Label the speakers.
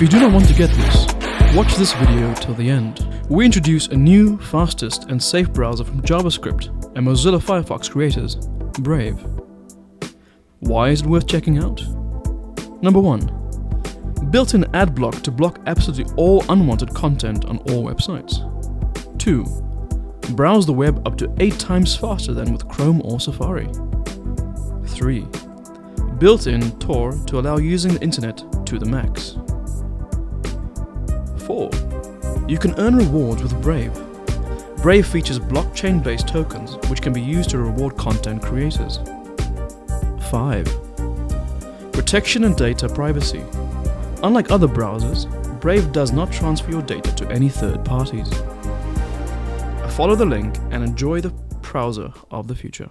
Speaker 1: you do not want to get this, watch this video till the end. We introduce a new, fastest and safe browser from JavaScript and Mozilla Firefox creators, Brave. Why is it worth checking out? Number 1. Built-in ad block to block absolutely all unwanted content on all websites. 2. Browse the web up to 8 times faster than with Chrome or Safari. 3. Built-in Tor to allow using the internet to the max. 4. You can earn rewards with Brave. Brave features blockchain-based tokens which can be used to reward content creators. 5. Protection and data privacy. Unlike other browsers, Brave does not transfer your data to any third parties. Follow the link and enjoy the browser of the future.